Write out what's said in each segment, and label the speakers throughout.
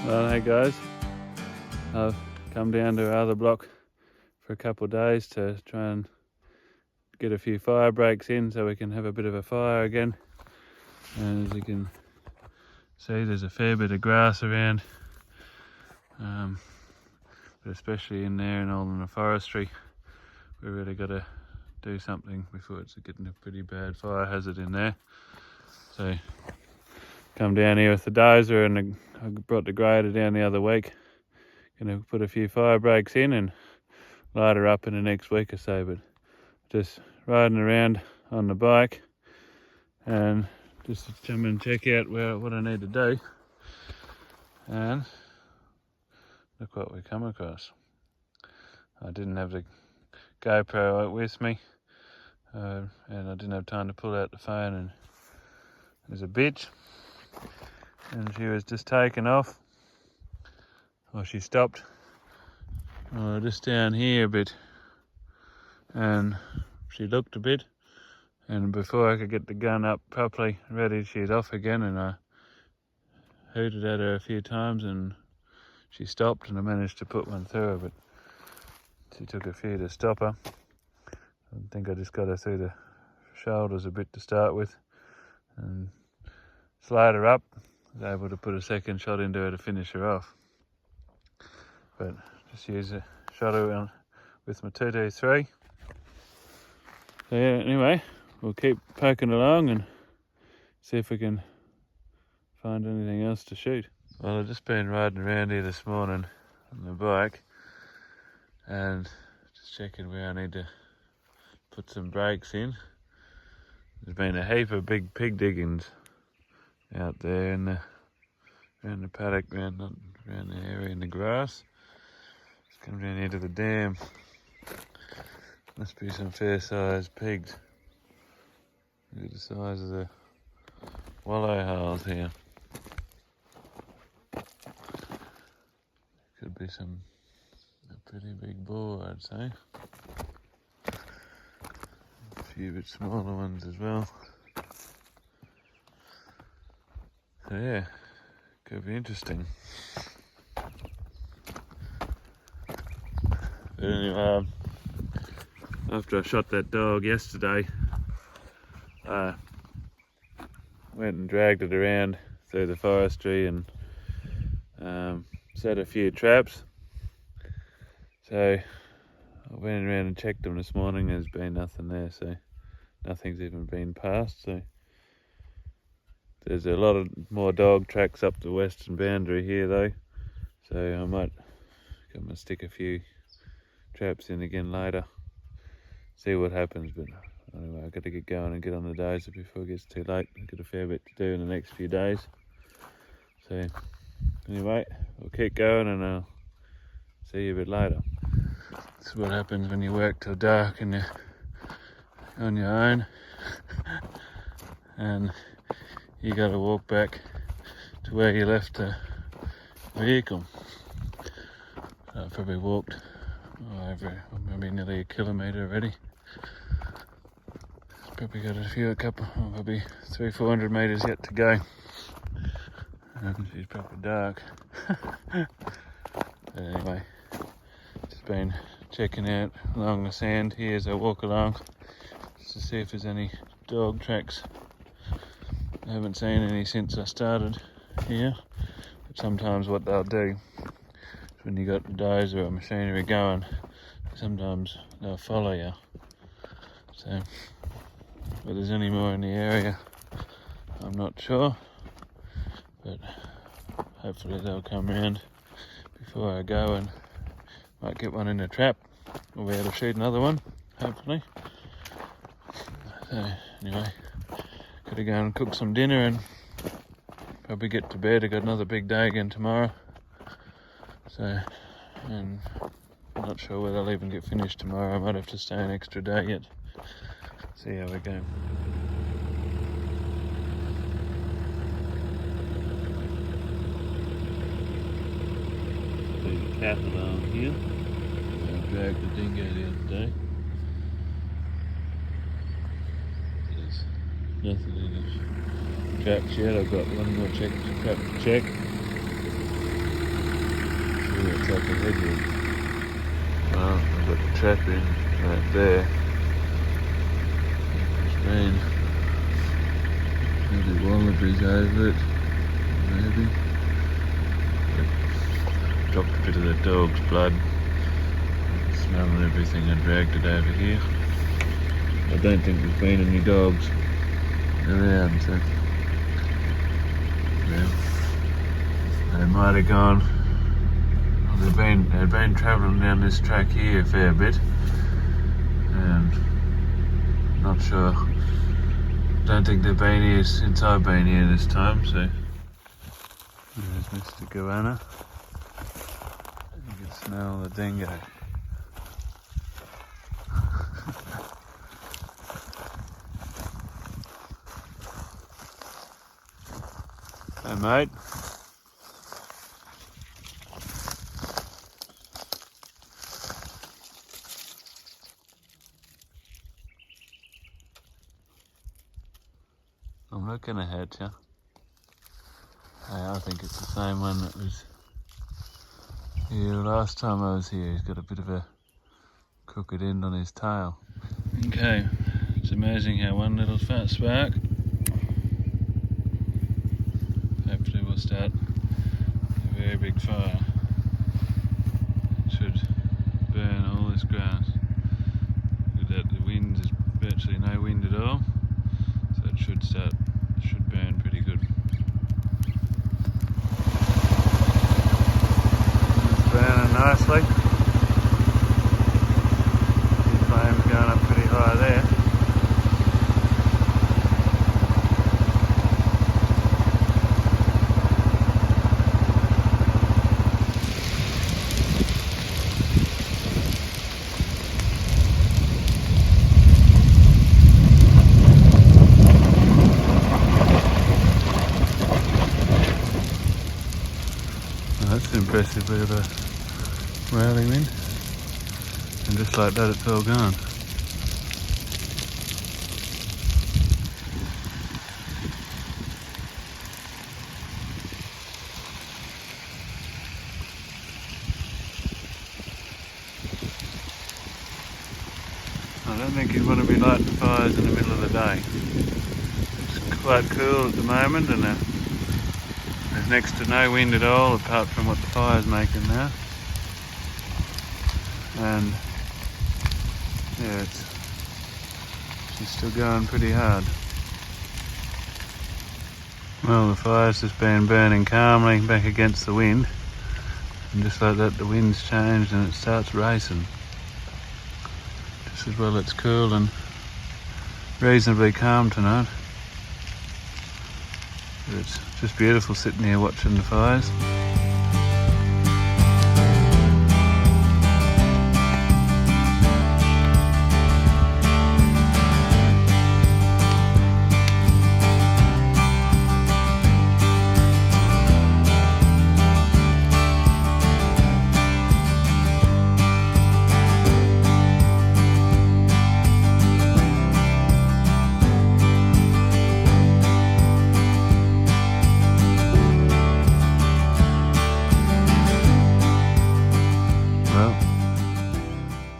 Speaker 1: Well, hey guys, I've come down to our other block for a couple of days to try and get a few fire breaks in so we can have a bit of a fire again. And as you can see, there's a fair bit of grass around, but especially in there and all in the forestry, we really got to do something before it's getting a pretty bad fire hazard in there. So come down here with the dozer, and I brought the grader down the other week. Gonna put a few fire breaks in and light her up in the next week or so, but just riding around on the bike and just to come and check out what I need to do. And look what we come across. I didn't have the GoPro with me, and I didn't have time to pull out the phone, and there's a bitch, and she was just taking off. Well, she stopped just down here a bit, and she looked a bit, and before I could get the gun up properly ready, she's off again, and I hooted at her a few times and she stopped, and I managed to put one through her, but she took a few to stop her. I think I just got her through the shoulders a bit to start with and slide her up. I was able to put a second shot into her to finish her off, but just use a shutter with my 2D3. So yeah, anyway, we'll keep poking along and see if we can find anything else to shoot. Well, I've just been riding around here this morning on the bike and just checking where I need to put some brakes in. There's been a heap of big pig diggings out there around the paddock, around the area in the grass. Just come down here to the dam. Must be some fair sized pigs. Look at the size of the wallow holes here. Could be a pretty big boar, I'd say. A few bit smaller ones as well. So yeah, could be interesting. But anyway, after I shot that dog yesterday, I went and dragged it around through the forestry and set a few traps. So I went around and checked them this morning. There's been nothing there, so nothing's even been passed. So there's a lot of more dog tracks up the western boundary here though, so I might come and stick a few traps in again later, see what happens. But anyway, I've got to get going and get on the dozer before it gets too late. I've got a fair bit to do in the next few days. So anyway, we'll keep going and I'll see you a bit later. This is what happens when you work till dark and you're on your own and you got to walk back to where you left the vehicle. I've probably walked maybe nearly a kilometre already. Probably got probably 300-400 metres yet to go. She's probably dark. But anyway, just been checking out along the sand here as I walk along, just to see if there's any dog tracks. I haven't seen any since I started here, but sometimes what they'll do is when you got the dozer or machinery going, sometimes they'll follow you. So whether there's any more in the area, I'm not sure, but hopefully they'll come round before I go and might get one in a trap. We'll be able to shoot another one, hopefully. So anyway, gotta go and cook some dinner and probably get to bed. I got another big day again tomorrow. So, and I'm not sure whether I'll even get finished tomorrow. I might have to stay an extra day yet. See how we go. There's a cat along here. I dragged the dingo the other day. There's nothing in the traps yet. I've got one more trap to check. wonder what's up ahead here. Well, I've got the trap in right there. There's been maybe wallabies over it, maybe. But dropped a bit of the dog's blood. Smelling everything and dragged it over here. I don't think there's been any dogs around, so well, they might have gone. They've been travelling down this track here a fair bit, and not sure. Don't think they've been here since I've been here this time. So there's Mr. Goanna. You can smell the dingo. Hey mate. I'm not gonna hurt you. Hey, I think it's the same one that was here last time I was here. He's got a bit of a crooked end on his tail. Okay, it's amazing how one little fat spark hopefully will start a very big fire. It should burn all this grass. Without the wind, there's virtually no wind at all, so it should burn pretty good. It's burning nicely. The flame's going up pretty high there. That's impressive bit of a railing wind, and just like that it's all gone. I don't think you'd want to be lighting fires in the middle of the day. It's quite cool at the moment, and there's next to no wind at all apart from what the fire's making now. And yeah, she's still going pretty hard. Well, the fire's just been burning calmly back against the wind, and just like that the wind's changed and it starts racing. Just as well it's cool and reasonably calm tonight. It's just beautiful sitting here watching the fires.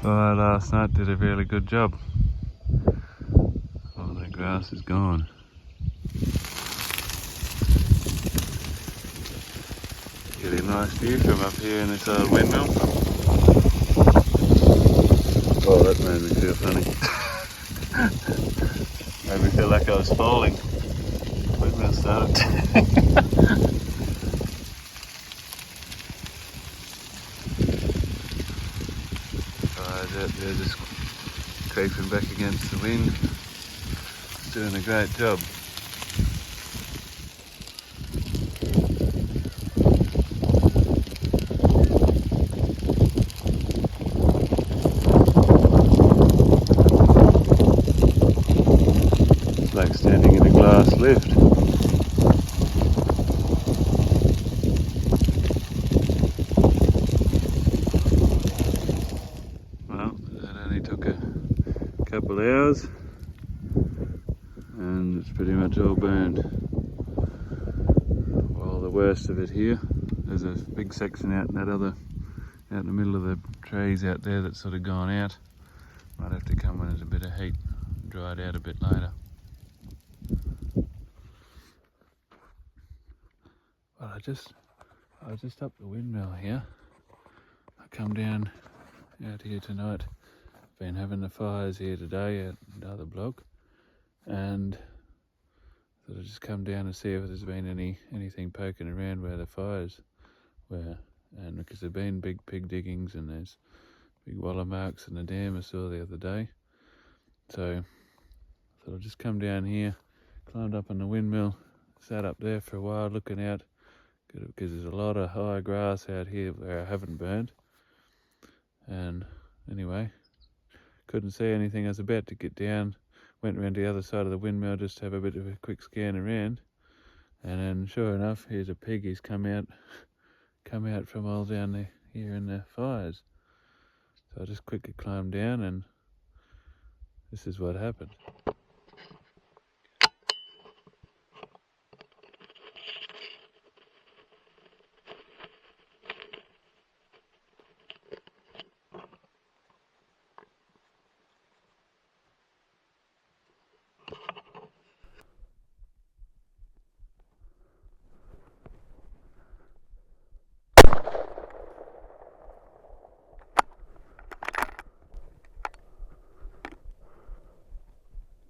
Speaker 1: Fire last night did a really good job. All the grass is gone. Get a nice view from up here in this old windmill. Oh, that made me feel funny. Made me feel like I was falling. The windmill started. Out there just creeping back against the wind. It's doing a great job. It's like standing in a glass lift. Couple hours and it's pretty much all burned. Well, the worst of it here, there's a big section out in that other out in the middle of the trees out there that's sort of gone out. Might have to come when there's a bit of heat and dry it out a bit later. But I just up the windmill here. I come down out here tonight. Been having the fires here today at the other block, and so I just come down and see if there's been anything poking around where the fires were, and because there've been big pig diggings and there's big waller marks in the dam I saw the other day. So I'll just come down here, climbed up on the windmill, sat up there for a while looking out, because there's a lot of high grass out here where I haven't burned. And anyway, couldn't see anything. I was about to get down, went around the other side of the windmill just to have a bit of a quick scan around, and then sure enough, here's a pig. He's come out from all down there here in the fires. So I just quickly climbed down, and this is what happened.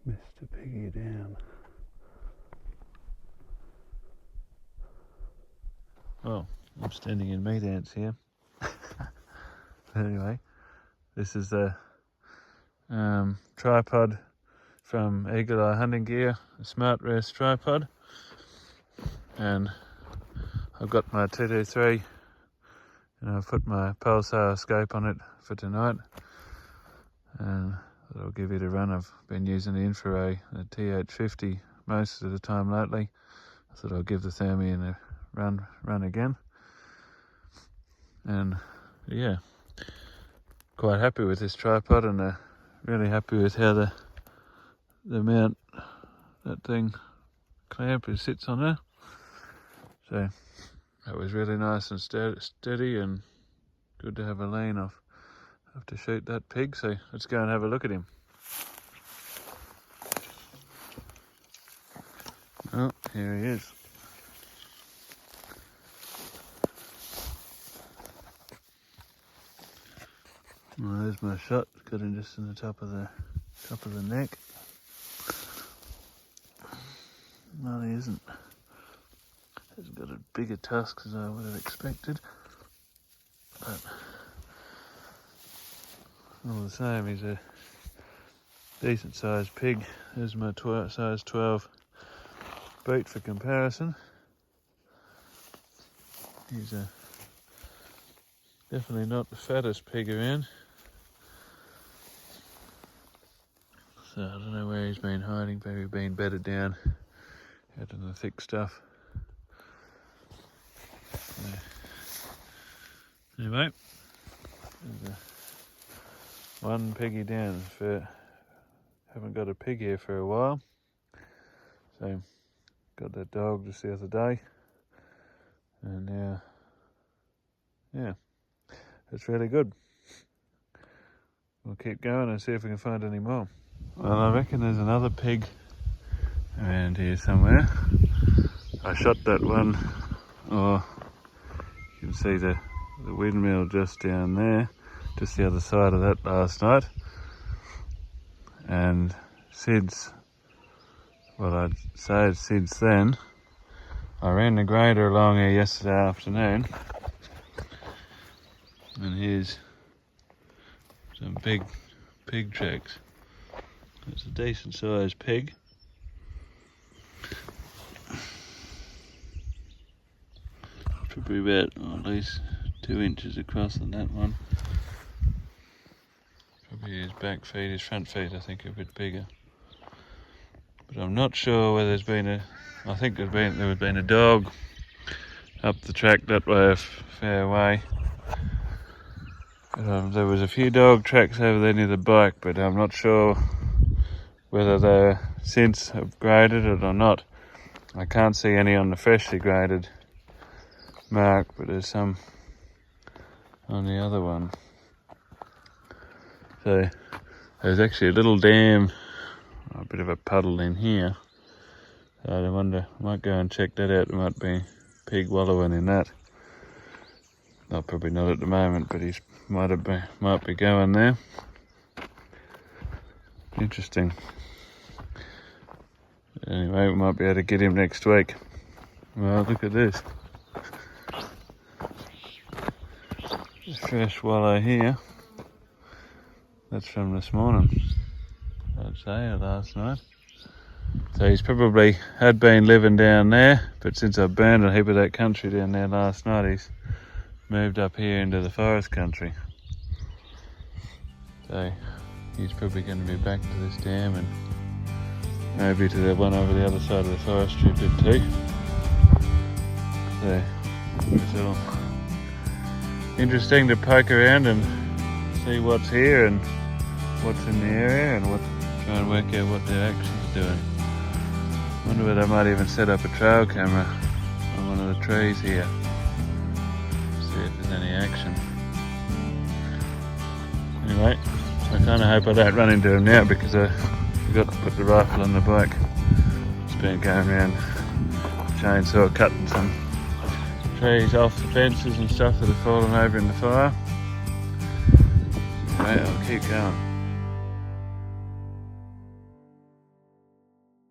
Speaker 1: Mr. Piggy down. Well, I'm standing in meat ants here. Anyway, this is the tripod from Eagle Eye Hunting Gear, a Smart Rest tripod, and I've got my 223 and I've put my Pulsar scope on it for tonight, and I'll give it a run. I've been using the infrared, the TH50 most of the time lately. I thought I'll give the Thermion a run again, and yeah, quite happy with this tripod, and really happy with how the mount, that thing clamp, it sits on there. So that was really nice and steady and good to have a lean off. Have to shoot that pig, so let's go and have a look at him. Oh, here he is. Well, there's my shot. Got him just in the top of the neck. No, he isn't. He's got a bigger tusk as I would have expected, but all the same, he's a decent sized pig. There's my size 12 boot for comparison. He's definitely not the fattest pig around. So I don't know where he's been hiding, maybe been bedded down out in the thick stuff. Anyway, there's one piggy down. Haven't got a pig here for a while, so got that dog just the other day, and yeah, it's really good. We'll keep going and see if we can find any more. Well, I reckon there's another pig around here somewhere. I shot that one, or you can see the windmill just down there, just the other side of that last night. And since then, I ran the grader along here yesterday afternoon, and here's some big pig tracks. It's a decent sized pig. Probably about at least 2 inches across on that one. Probably his back feet, his front feet I think are a bit bigger. But I'm not sure whether there's been I think there would have been a dog up the track that way a fair way. There was a few dog tracks over there near the bike, but I'm not sure whether they since have graded it or not. I can't see any on the freshly graded mark, but there's some on the other one. So there's actually a little dam, a bit of a puddle in here. So I wonder, I might go and check that out. There might be pig wallowing in that. No, probably not at the moment, but he's might be going there. Interesting. Anyway, we might be able to get him next week. Well, look at this. Fresh wallow here. That's from this morning, I'd say, or last night. So he's probably had been living down there, but since I burned a heap of that country down there last night, he's moved up here into the forest country. So he's probably going to be back to this dam and maybe to the one over the other side of the forestry bit too. So it's all interesting to poke around and see what's here and what's in the area and try and work out what they're actually doing. I wonder whether I might even set up a trail camera on one of the trees here. See if there's any action. Anyway, I kind of hope I don't run into him now because I forgot to put the rifle on the bike. Just been going around chainsaw cutting some trees off the fences and stuff that have fallen over in the fire. Anyway, I'll keep going.